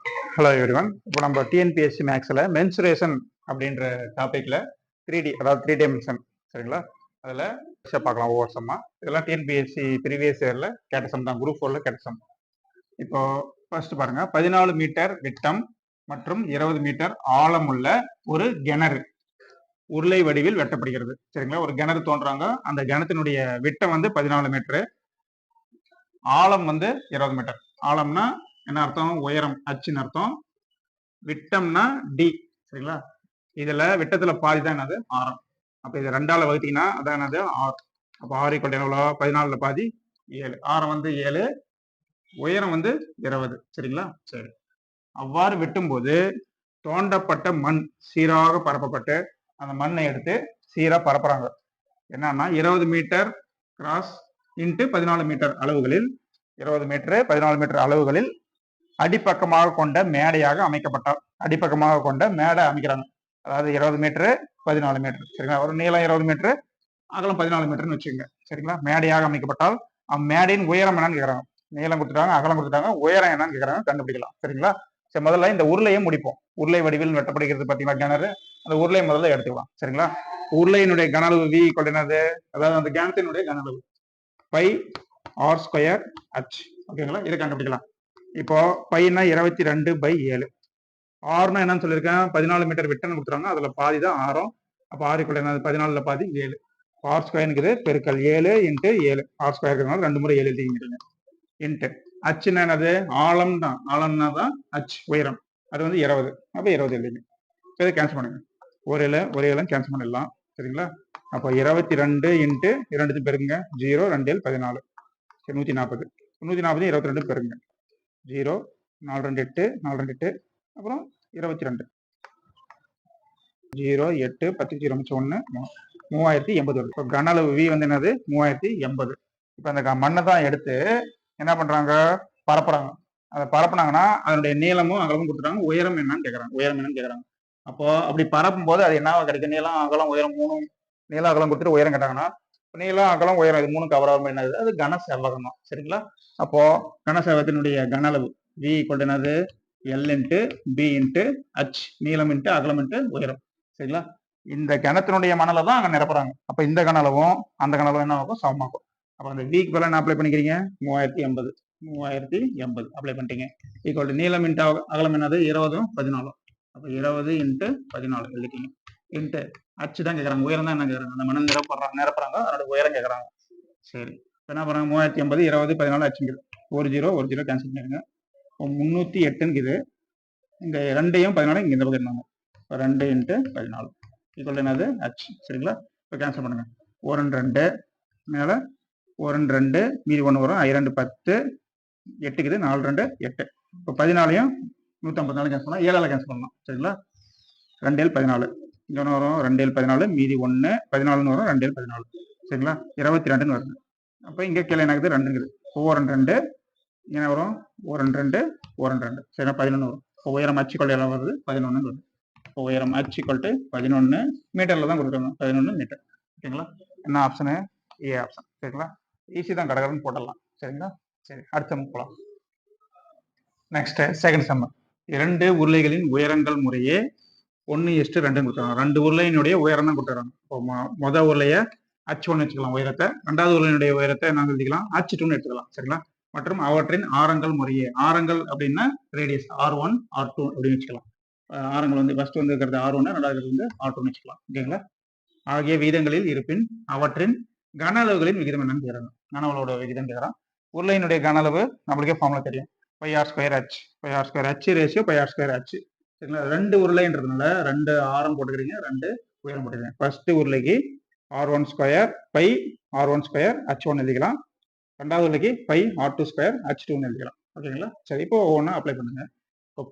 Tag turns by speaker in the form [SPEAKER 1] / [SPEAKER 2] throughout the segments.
[SPEAKER 1] Hello everyone. இப்போ நம்ம TNPSC மேக்ஸில் மென்சுரேஷன் அப்படின்ற டாப்பிக்கில் 3D அதாவது 3 டைமென்ஷன் சரிங்களா? அதில் பார்க்கலாம் ஒவ்வொரு சம்மா. இதெல்லாம் டிஎன்பிஎஸ்சி ப்ரீவியஸ் இயரில் கேட்ட சம் தான், குரூப் 4ல் கேட்ட சம். இப்போ ஃபர்ஸ்ட் பாருங்க, 14 மீட்டர் விட்டம் மற்றும் 20 மீட்டர் ஆழமுள்ள ஒரு கிணறு உருளை வடிவில் வெட்டப்படுகிறது சரிங்களா? ஒரு கிணறு தோன்றாங்க, அந்த கிணத்தினுடைய விட்டம் வந்து 14 மீட்டரு, ஆழம் வந்து 20 மீட்டர். ஆழம்னா என்ன அர்த்தம்? உயரம் அச்சுன்னு அர்த்தம். விட்டம்னா டி சரிங்களா? இதுல விட்டத்துல பாதி தான் என்னது? ஆரம். அப்ப இது 2ஆல வகுத்தீங்கன்னா அதான் என்னது? 6. அப்ப 6 = எவ்வளோ? 14ல பாதி 7. ஆரம் வந்து 7, உயரம் வந்து 20 சரிங்களா? சரி. அவ்வாறு வெட்டும்போது தோண்டப்பட்ட மண் சீராக பரப்பப்பட்டு அந்த மண்ணை எடுத்து சீரா பரப்புறாங்க. என்னன்னா 20 மீட்டர் கிராஸ் இன்ட்டு 14 மீட்டர் அளவுகளில் 20 மீட்டர் 14 மீட்டர் அளவுகளில் அடிப்பக்கமாக கொண்ட மேடையாக அமைக்கப்பட்டால், அடிப்பக்கமாக கொண்ட மேடை அமைக்கிறாங்க. அதாவது 20 மீட்டரு 14 மீட்டர் சரிங்களா? ஒரு நீளம் 20 மீட்டரு, அகலம் 14 மீட்டர்னு வச்சுக்கோங்க சரிங்களா? மேடையாக அமைக்கப்பட்டால் அம்மேடையின் உயரம் என்னன்னு கேட்கறாங்க. நீளம் கொடுத்துட்டாங்க, அகலம் கொடுத்துட்டாங்க, உயரம் என்னன்னு கேட்கறாங்க, கண்டுபிடிக்கலாம் சரிங்களா? சரி, முதல்ல இந்த உருளையை முடிப்போம். உருளை வடிவில் வெட்டப்படுகிறது பார்த்தீங்களா கிணறு, அந்த உருளை முதல்ல எடுத்துக்கலாம் சரிங்களா? உருளையினுடைய கன அளவு v என்னது? அதாவது அந்த கிணத்தினுடைய கன அளவு பை ஆர் ஸ்கொயர் h ஓகேங்களா? இதை கண்டுபிடிக்கலாம். இப்போ பையனா 22/7, ஆறுனா என்னன்னு சொல்லியிருக்கேன்? 14 மீட்டர் விட்டன்னு கொடுத்துறாங்க, அதுல பாதி தான் ஆரம். அப்ப 6 = என்னது? 14ல பாதி 7. ஆர் ஸ்கொயர்ங்கிறது பெருக்கல் 7 × 7, ஆர் ஸ்கொயர் இருக்கிறதுனால 2 முறை 7 எழுதிக்கிறீங்க. இன்ட்டு அச்சுன்னா என்னது? ஆழம் தான், ஆழம்னா தான் அச்சு உயரம், அது வந்து 20. அப்ப 20 எழுதிங்க. இதை கேன்சல் பண்ணுங்க. ஒரு இலை கேன்சல் பண்ணிடலாம் சரிங்களா? அப்போ 22 × 2 பெருக்குங்க, 0 2 7 14, 140. 140 22 பெருங்க, 0 4 2 8 4 2 8, அப்புறம் 22, 0 8 10 0 1 3080 வருது. இப்போ கன அளவு v வந்து என்னது? 3080. இப்போ அந்த மண்ணை தான் எடுத்து என்ன பண்றாங்க? பரப்புறாங்க. அதை பரப்புனாங்கன்னா அதனுடைய நீளமும் அகலமும் கொடுத்துட்டாங்க, உயரம் என்னன்னு கேட்கறாங்க. அப்போ அப்படி பரப்பும் போது அது என்ன கிடைக்கும்? நீளம் அகலம் உயரம் 3, நீளம் அகலம் கொடுத்துட்டு உயரம் கேட்டாங்கன்னா, நீளம் அகலம் உயரம் இது 3 கவர் ஆகும். என்னது? அது கன செவ்வகம் தான் சரிங்களா? அப்போ கன செவ்வகத்தினுடைய கன அளவு v = என்னது? L × b × h, நீளம் × அகலம் × உயரம் சரிங்களா? இந்த கணத்தினுடைய மணலை தான் அங்க நிரப்புறாங்க. அப்ப இந்த கன அளவும் அந்த கன அளவும் என்ன ஆகும்? சமமாகும். அப்ப அந்த v க்கு என்ன அப்ளை பண்ணிக்கிறீங்க? 3080 அப்ளை பண்ணிட்டீங்க. ஈக்குவல் டு நீளம் × அகலம் என்னது? 20 14. அப்ப 20 × 14 எழுதிட்டீங்க. இன்ட்டு h தான் கேட்கறாங்க, உயரம் தான் என்ன கேட்கறாங்க? அந்த மணல் நிரப்புறாங்க, அதோட உயரம் கேட்கறாங்க. சரி, இப்போ என்ன பண்றாங்க? 3080 20 14 ஹங்கிறது ஒரு 0 கேன்சல் பண்ணிடுங்க. 308ங்குது. இந்த 2யும் 14 இங்க இந்த பக்கம் இருந்தாங்க. 2 × 14 ஈக்குவல் என்னது? h சரிங்களா? இப்போ கேன்சல் பண்ணுங்க. 1 2 மேல 1 2 மீதி 1 வரும், 2 10 8க்குது, 4 2 8. இப்போ 14யும் 154 கேன்சல் பண்ணலாம், 7ஆல கேன்சல் பண்ணலாம் சரிங்களா? 2 7 14, இங்க ஒன்று வரும் 2 7 14, மீதி 1 14 வரும், 2 7 14 சரிங்களா? 22ன்னு வருது. அப்போ இங்கே கீழே எனக்கு 2ங்குது. 1 2 இங்கே என்ன வரும்? 1 2 1 2 சரிங்களா? 11 வரும். இப்போ உயரம் h = எல்லாம் வருது? 11 வருது. இப்போ உயரம் h = 11 மீட்டர்ல தான் கொடுக்குறாங்க, 11 மீட்டர் ஓகேங்களா? என்ன ஆப்ஷனு? ஏ ஆப்ஷன் சரிங்களா? ஈஸி தான், கடகடன்னு போடலாம் சரிங்களா? சரி, அடுத்த சம் போகலாம். Next second sum. 2 உருளைகளின் உயரங்கள் முறையே 1:2 கொடுத்துறாங்க. 2 உருளையினுடைய உயரம் தான் கொடுத்துறாங்க. இப்போ மொதல் உருளையை h1 வச்சுக்கலாம் உயரத்தை, 2வது உருளையினுடைய உயரத்தை என்ன எழுதிக்கலாம்? h2ன்னு எடுத்துக்கலாம் சரிங்களா? மற்றும் அவற்றின் ஆரங்கள் முறையே, ஆரங்கள் அப்படின்னா ரேடியஸ் r1 r2 அப்படின்னு வச்சுக்கலாம். ஆரங்கள் வந்து ஃபர்ஸ்ட் வந்து இருக்கிறது r1, 2வது வந்து r2ன்னு வச்சுக்கலாம் ஓகேங்களா? ஆகிய விகிதங்களில் இருப்பின் அவற்றின் கன அளவுகளின் விகிதம் என்னன்னு கேட்கறாங்க. கன அளவோட விகிதம் கேட்கறான். உருளையினுடைய கன அளவு நம்மளுக்கே ஃபார்முலா தெரியும், πr²h. πr²h ரேஷியோ πr²h சரிங்களா? 2 உருளைன்றதுனால 2 ஆரம் போட்டுக்கிறீங்க, 2 உயரம் போட்டுக்கிறீங்க. First உருளைக்கு r1² by r1² h1 எழுதிக்கலாம். 2வது உருளைக்கு பை r2² h2 எழுதிக்கலாம் ஓகேங்களா? சரி, இப்போ ஒவ்வொன்றா அப்ளை பண்ணுங்க. இப்போ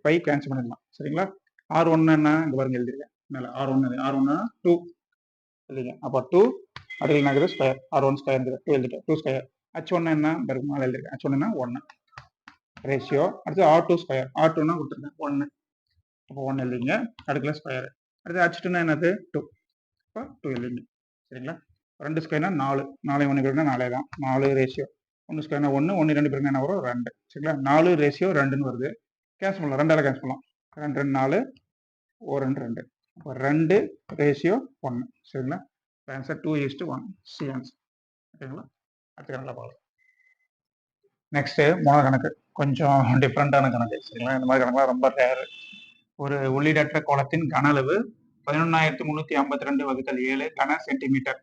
[SPEAKER 1] பை கேன்சல் பண்ணிடலாம் சரிங்களா? r1 என்ன? இங்க பாருங்க எழுதிருக்கேன் மேல, r1 2 இல்லைங்க. அப்போ 2 அதுல என்ன ஸ்கொயர், r1² 2 எழுதிட்டேன், 2². h1 என்ன? பாருங்க மேல எழுதிருக்கேன், h1 என்ன? 1 ரேஷியோ. அடுத்து r2², r2 கொடுத்துருக்கேன் 1, அப்போ 1 எழுதிங்க, அடுக்கல ஸ்கொயர். அடுத்து h2 என்னது? 2, இப்போ 2 எழுதிங்க சரிங்களா? 2² 4, 4 1 பேருனா 4 தான், 4 ரேஷியோ. 1² 1, 1 2 பேருனா என்ன வரும்? 2 சரிங்களா? 4 ரேஷியோ 2ன்னு வருது. கேன்சல் பண்ணலாம், 2ஆல கேன்சல் பண்ணலாம். 2 2 4 1 2 2. அப்போ 2 ரேஷியோ 1. சரிங்களா? Answer 2:1 C answer. ஓகேங்களா? அடுத்த கணக்கில் பார்க்கலாம். நெக்ஸ்ட் 3 கணக்கு கொஞ்சம் டிஃப்ரெண்டான கணக்கு. சரிங்களா? இந்த மாதிரி கணக்குலாம் ரொம்ப ரேர். ஒரு உள்ளீடற்ற கோளத்தின் கன அளவு 11,352 வகுத்தல் 7 கன சென்டிமீட்டர்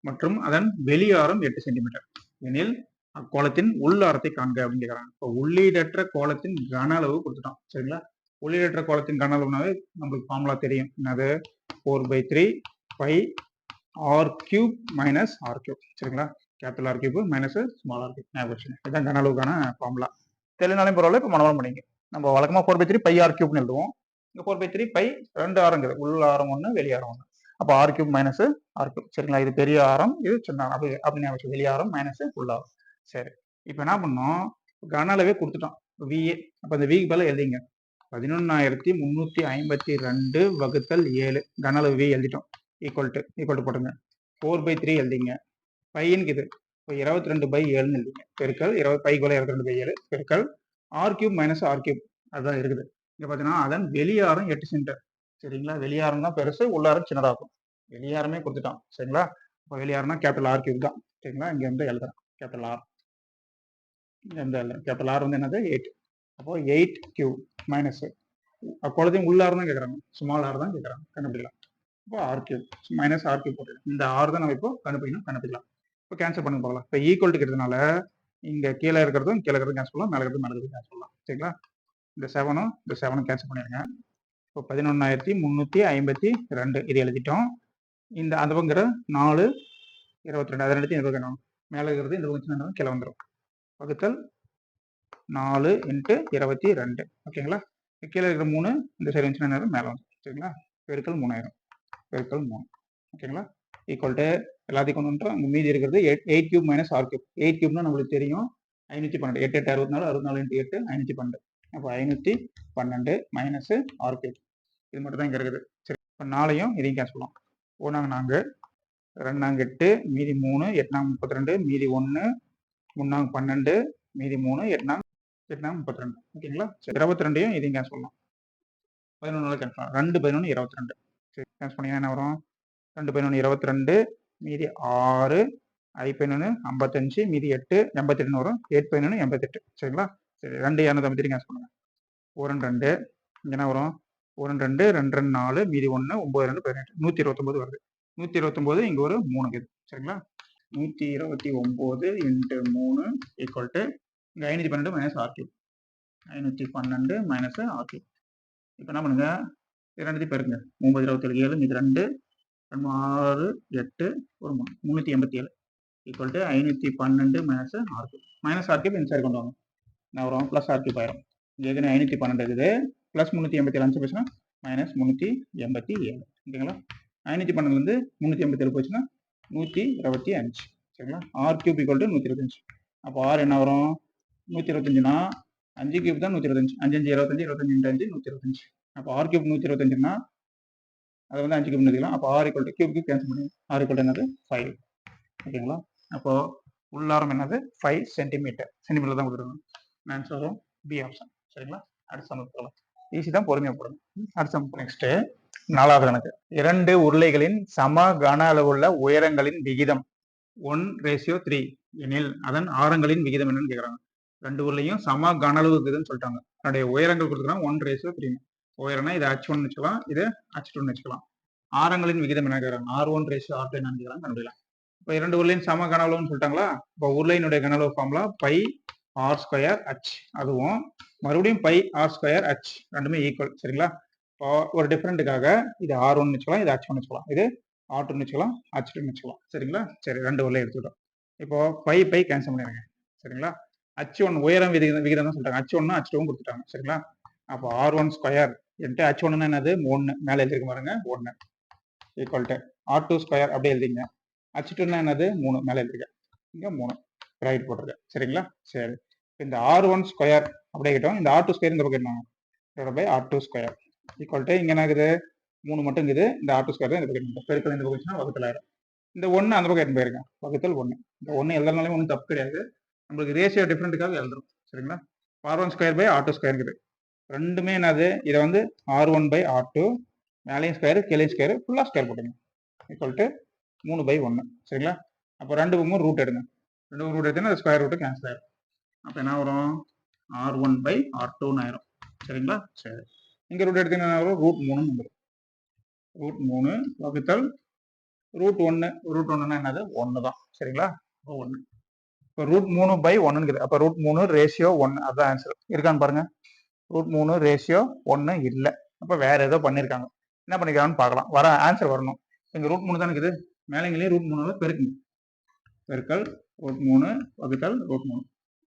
[SPEAKER 1] மற்றும் அதன் வெளியாரம் 8 சென்டிமீட்டர் எனில் அக்கோளத்தின் உள்ளாரத்தை காண்க அப்படின்னு கேட்கறாங்க. இப்போ உள்ளீடற்ற கோளத்தின் கன அளவு கொடுத்துட்டோம். சரிங்களா? உள்ளீடற்ற கோளத்தின் கன அளவுனாவே நம்மளுக்கு ஃபார்முலா தெரியும். என்னது? 4/3 pi R cube minus R cube. சரிங்களா? Capital R cube minus small R cube. ஞாபகம், இதுதான் கன அளவுக்கான ஃபார்முலா. தெளினாலும் பரவாயில்ல, இப்போ மனவரம் பண்ணிங்க. நம்ம வழக்கமாக 4/3 பை ஆர் கியூப்னு எழுதுவோம். இங்கே 4/3 பை 2 ஆரங்குது. உள்ள ஆரம் 1, வெளியாரம் 1. அப்போ R cube minus R cube. சரிங்களா? இது பெரிய ஆரம், இது சின்ன ஆரம். அப்படின்னு வெளியாரம் மைனஸ் உள்ளாரம். சரி, இப்போ என்ன பண்ணோம்? கன அளவே கொடுத்துட்டோம், விஏ. அப்போ அந்த விக்கு பதில் எழுதிங்க. 11,352 வகுத்தல் 7 கன அளவு வி எழுதிட்டோம். ஈக்குவல் டு போட்டுங்க. 4/3 எழுதிங்க. பையனுக்கு இது இப்போ 22/7 எழுதிங்க. பெருக்கல் 22/7 பெருக்கல் R cube minus R cube. அதுதான் இருக்குது. இங்க பார்த்தீங்கன்னா அதன் வெளியாரம் 8 சென்டிமீட்டர். சரிங்களா? வெளியாரம் தான் பெருசு, உள்ளாரம் சின்னதாகும். வெளியாரமே கொடுத்துட்டான். சரிங்களா? இப்போ வெளியாரம்னா கேபிட்டல் ஆர் கியூப் தான். சரிங்களா? இங்க வந்து எழுதுறேன் கேபிட்டல் ஆர். கேபிட்டல் ஆர் வந்து என்னது? 8. அப்போ 8 கியூப் மைனஸ் குழந்தைங்க உள்ளாரம் தான் கேட்குறாங்க, ஸ்மால் ஆர் தான் கேட்குறாங்க. கண்டுபிடிக்கலாம். இப்போ R cube minus R cube போட்டு இந்த ஆர் தான் நம்ம இப்போ கண்டுபிடிக்கலாம். இப்போ கேன்சல் பண்ணி போகலாம். இப்போ ஈக்குவல் இருக்கிறதுனால இங்கே கீழே இருக்கிறதும் கேன்சல் பண்ணலாம், மேலே இருக்கிறதும் மேலே கேன்சல் பண்ணலாம். சரிங்களா? இந்த 7ம் கேன்சல் பண்ணிடுங்க. இப்போ 11,352 இது எழுதிட்டோம். இந்த அந்த பங்கிற 4 22 அது ரெண்டுத்தையும் இருக்கணும். மேலே இருக்கிறது இந்த பக்கம் கீழே வந்துடும். வகுத்தல் 4 × 22. ஓகேங்களா? கீழே இருக்கிற 3 இந்த சைடு வந்துச்சுன்னா மேலே வந்து. சரிங்களா? பெருக்கல் 3000 பெருக்கல் 3. ஓகேங்களா? ஈக்குவல் டு எல்லாத்தையும் கொண்டு வந்துட்டோம். அங்கே மீதி இருக்கிறது 8 கியூப் மைனஸ் ஆர் கியூப். 8 கியூப்னா நம்மளுக்கு தெரியும் 512. 8 8 64, 64 × 8 512. அப்போ 512 மைனஸ் ஆர் கியூப். இது மட்டும் தான் இங்கே இருக்குது. சரி, இப்போ 4ஐயும் இதையும் கேன்சல் பண்ணலாம். 1 4 2 8 மீதி 3 8 32 மீதி 1 3 12 மீதி 3 8 32. ஓகேங்களா? 22ஐயும் இதையும் கேன்சல் பண்ணலாம். 11 கேன்சல் பண்ணலாம். 2 11 22. சரி, கேன்சல் பண்ணீங்கன்னா என்ன வரும்? 2 11 22 மீதி 6 I11 55 மீதி 8 88 வரும். 8 11 88. சரிங்களா? சரி, 2 253 கேன்சல் பண்ணுங்க. 1 2 இங்கே என்ன வரும்? 1 2 2 2 4 மீதி 1 9 2 18 129 வருது. 129 இங்கே ஒரு 3 இருக்குது. சரிங்களா? 129 × 3 ஈக்குவல் டு இங்கே 512 minus R cube. 512 minus R cube. இப்போ என்ன பண்ணுங்க? ரெண்டுத்தையும் பெருங்க. 9 27 7 மீது 2 6 8 ஒரு 387 equal to 512 minus R cube. Minus R cube இந்த சைடு கொண்டு வாங்க. என்ன வரும்? ப்ளஸ் ஆர் கியூப் ஆயிரும். இங்கே 512 இருக்குது. ப்ளஸ் 387 அஞ்சு போச்சுன்னா மைனஸ் 387. ஓகேங்களா? 512 387 போச்சுன்னா 125. சரிங்களா? R cube equal to 125. அப்போ ஆர் என்ன வரும்? 125னா 5 கியூப் தான் 125. 5 5 25 25 5 125. அப்போ ஆர் கியூப் 125னா அதை வந்து 5 கியூப் எழுதிக்கலாம். அப்போ R equal to cube cancel பண்ணி ஆர் ஈக்குவல் என்னது? 5. ஓகேங்களா? அப்போ உள்ளாரம் என்னது? 5 சென்டிமீட்டர். சென்டிமீட்டர் தான் கொடுத்துருக்கோம். ஆன்சர் வரும் பி ஆப்ஷன். சரிங்களா? அடுத்த சம் போகலாம். ஈஸி தான், பொறுமையாக போடுங்க. அடுத்த சம். நெக்ஸ்ட் 4வது கணக்கு. 2 உருளைகளின் சம கன அளவுள்ள உயரங்களின் விகிதம் 1:3 எனில் அதன் ஆரங்களின் விகிதம் என்னன்னு கேட்குறாங்க. 2 உருளையும் சம கன அளவு இருக்குதுன்னு சொல்லிட்டாங்க. அதனுடைய உயரங்கள் கொடுத்துருக்காங்க 1:3. உயரம்னா இது H1 வச்சுக்கலாம், இது H2 வச்சுக்கலாம். ஆரங்களின் விகிதம் என்ன கேட்குறாங்க? R1:R2 என்னன்னு கேட்குறாங்க. கண்டுபிடிக்கலாம். இப்போ 2 உருளையின் சம கன அளவுன்னு சொல்லிட்டாங்களா? இப்போ உருளையினுடைய கன அளவு ஃபார்முலா பை R² H. அதுவும் மறுபடியும் பை R² H ரெண்டுமே ஈக்குவல். சரிங்களா? இப்போ ஒரு டிஃபரெண்ட்டுக்காக இது R1 வச்சுக்கலாம், இது H1 வச்சுக்கலாம், இது R2 வச்சுக்கலாம், H2 வச்சுக்கலாம். சரிங்களா? சரி, 2 உருளை எடுத்துக்கிட்டோம். இப்போ பை கேன்சல் பண்ணிடுங்க. சரிங்களா? H1 உயரம் விகிதம் தான் சொல்லிட்டாங்க. H1 H2 கொடுத்துட்டாங்க. சரிங்களா? அப்போ R1² என்ட்டு H1 என்னது? 1 மேலே எழுதிருக்க பாருங்க, 1 ஈக்குவல் டு R2² அப்படியே எழுதிங்க. H2 என்னது? 3 மேலே எழுதிருக்கேன், இங்கே 3 ரைட் போட்டிருக்கேன். சரிங்களா? சரி, இந்த R1² அப்படியே கிட்டோம். இந்த R2² இந்த பக்கம் என்ன? பை R2² ஈக்குவல் டு இங்கே என்ன இருக்குது? 3 மட்டும் இருக்குது. இந்த R2² தான் இந்த பக்கம் பெருக்கல் இந்த பக்கம் வகுத்தல் ஆயிரும். இந்த 1 அந்த பக்கம் எடுத்து போயிருக்கேன், வகுத்தல் 1. இந்த 1 எழுதுறதுனாலே ஒன்றும் தப்பு கிடையாது. நம்மளுக்கு ரேஷியோ டிஃப்ரெண்ட்டுக்காக எழுதுறோம். சரிங்களா? R1 square by R2 square இருக்குது. ரெண்டுமே என்னது, இதை வந்து R1 பை R2 மேலேயும் ஸ்கொயர் கீழேயும் ஸ்கொயர் ஃபுல்லாக ஸ்கொயர் போட்டுங்க ஈக்குவல் டு 3/1. சரிங்களா? அப்போ ரெண்டு பக்கமும் ரூட் எடுங்க. ரெண்டு ரூட் எடுத்தீங்கன்னா ஸ்கொயர் ரூட்டு கேன்சல் ஆயிடும். அப்போ என்ன வரும், R1 பை R2 ஆயிரும். சரிங்களா? சரி, இங்கே ரூட் எடுத்தீங்கன்னா ரூட் 3 வந்துடும். ரூட் 3 வகுத்தல் ரூட் 1. ரூட் 1ன்னா என்னது, 1 தான். சரிங்களா? 1. இப்போ ரூட் 3/1 இருக்குது. அப்போ ரூட் 3 ரேஷியோ 1, அதுதான் ஆன்சர். இருக்கான்னு பாருங்க. ரூட் 3 ரேஷியோ 1 இல்லை. அப்போ வேற ஏதோ பண்ணியிருக்காங்க. என்ன பண்ணிக்கிறாங்கன்னு பார்க்கலாம். வர ஆன்சர் வரணும். இங்கே ரூட் 3 தான் இருக்குது. மேலேங்களையும் ரூட் 3 பெருக்குங்க. பெருக்கல் ரூட் 3 வகுத்தல் ரூட் 3.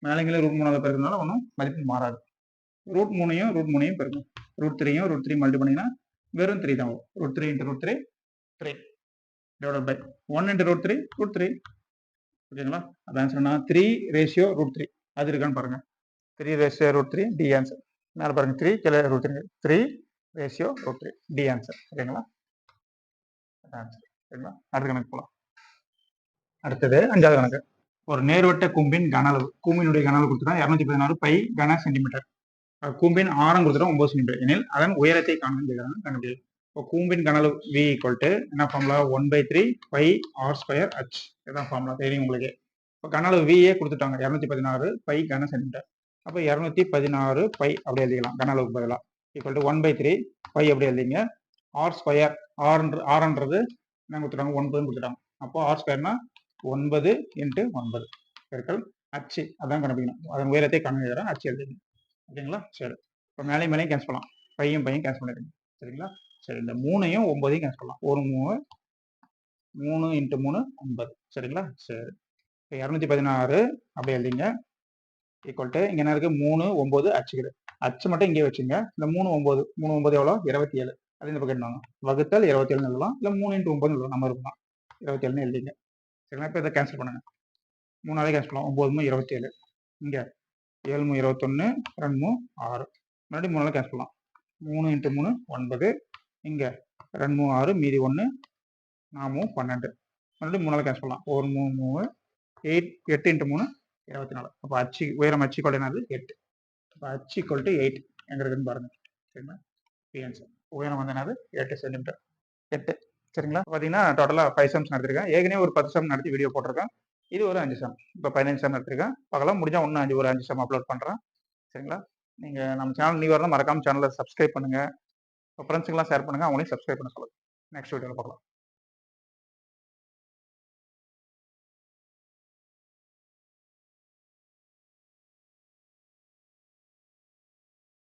[SPEAKER 1] மேலேங்களையும் ரூட் 3 பெருக்கிறதுனால ஒன்றும் மதிப்பு மாறாது. ரூட் 3யும் ரூட் 3யும் பெருக்கும். ரூட் 3யும் ரூட் 3 மல்டி பண்ணிங்கன்னா வெறும் 3 தான் வரும். Root 3 into root 3 3 divide by 1 into root 3 root 3. ஓகேங்களா? அது ஆன்சர்னா 3 ரேஷியோ ரூட் 3. அது இருக்கான்னு பாருங்க. 3 ரேஷியோ ரூட் 3 டி ஆன்சர். மேலே பாருங்க 3 கீழே root 3. 3 ratio root 3 the answer. ஓகேங்களா? ஆன்சர். சரிங்களா? அடுத்த கணக்கு போகலாம். அடுத்தது 5வது கணக்கு. ஒரு நேர்வட்ட கூம்பின் கன அளவு. கூம்பினுடைய கன அளவு கொடுத்துட்டா 216 பை கன சென்டிமீட்டர். கூம்பின் ஆரம் கொடுத்துட்டா 9 சென்டிமீட்டர் எனில் அதன் உயரத்தை காண்பிக்கிறாங்க. கண்டுபிடி. இப்போ கூம்பின் கன அளவு V = என்ன formula, 1/3 pi R square H. இதுதான் ஃபார்முலா, தெரியும் உங்களுக்கு. இப்போ கன அளவு VA கொடுத்துட்டாங்க 216 பை கன சென்டிமீட்டர். அப்போ 216 பை அப்படி எழுதிக்கலாம் கன அளவுக்கு பதிலாக. ஈக்குவல் டு 1/3 பை அப்படி எழுதிங்க. R ஸ்கொயர் ஆர்ன்றது என்ன கொடுத்துட்டாங்க, 9 கொடுத்துட்டாங்க. அப்போ R ஸ்கொயர்னா 9 இன்ட்டு 9 பெருக்கல் H. அதான் கண்டுபிடிக்கணும். அதன் உயரத்தை காண்பிக்கிறேன். H எழுதிங்க. ஓகேங்களா? சரி, இப்போ மேலேயும் மேலேயும் கேன்சல் பண்ணலாம். பையும் கேன்சல் பண்ணிடுங்க. சரிங்களா? சரி, இந்த 3யும் 9ஐயும் கேன்சல் பண்ணலாம். ஒரு 3 இன்ட்டு 3 9. சரிங்களா? சரி, இப்போ 216 அப்படி எழுதிங்க. ஈக்குவல் டு இங்கே என்ன இருக்குது, 3 9 அச்சுக்குது. அச்சு மட்டும் இங்கே வச்சுங்க. இந்த 3 9 3 9 எவ்வளோ, 27. அது இந்த பக்கம் எடுத்தாங்க வகுத்தல் 27 எழுதலாம். இல்லை 3 இன்ட்டு 9 எழுதலாம். நம்ம இருக்கும் 27 எழுதிங்க. சரிங்களா? இப்போ இதை கேன்சல் பண்ணுங்க. 3 கேன்சல் பண்ணலாம். 9 27. இங்கே 7 21 2 6. மறுபடியும் 3 கேன்சல் பண்ணலாம். 3 இன்ட்டு 3 9. இங்கே 2 6 மீதி 1 4 12. மறுபடியும் 3 கேன்சல் பண்ணலாம். 1 3 3 8 இன்ட்டு 3 24. அப்போ அச்சு உயரம் அச்சு கொள்ள என்னது 8. அப்போ அச்சு ஈக்குவல் டு 8 எங்க இருக்குன்னு பாருங்க. சரிங்களா? ஆன்சர். உயரம் வந்து என்னது 8 சென்டிமீட்டர். 8. சரிங்களா? பார்த்தீங்கன்னா டோட்டலாக 5 சம்ஸ் நடத்திருக்கேன். ஏற்கனவே ஒரு 10 சம் நடத்தி வீடியோ போட்டிருக்கேன். இது ஒரு 5 சம். இப்போ 15 சம் எடுத்திருக்கேன். பார்க்கலாம். முடிஞ்சால் இன்னும் ஒரு 5 சம் அப்லோட் பண்ணுறேன். சரிங்களா? நீங்கள் நம்ம சேனல் நீ வரலாம், மறக்காமல் சேனலை சப்ஸ்கிரைப் பண்ணுங்கள். ஃப்ரெண்ட்ஸுக்கெல்லாம் ஷேர் பண்ணுங்கள். அவங்களையும் சப்ஸ்கிரைப் பண்ண சொல்லுங்கள். நெக்ஸ்ட் வீடியோவில் பார்க்கலாம்.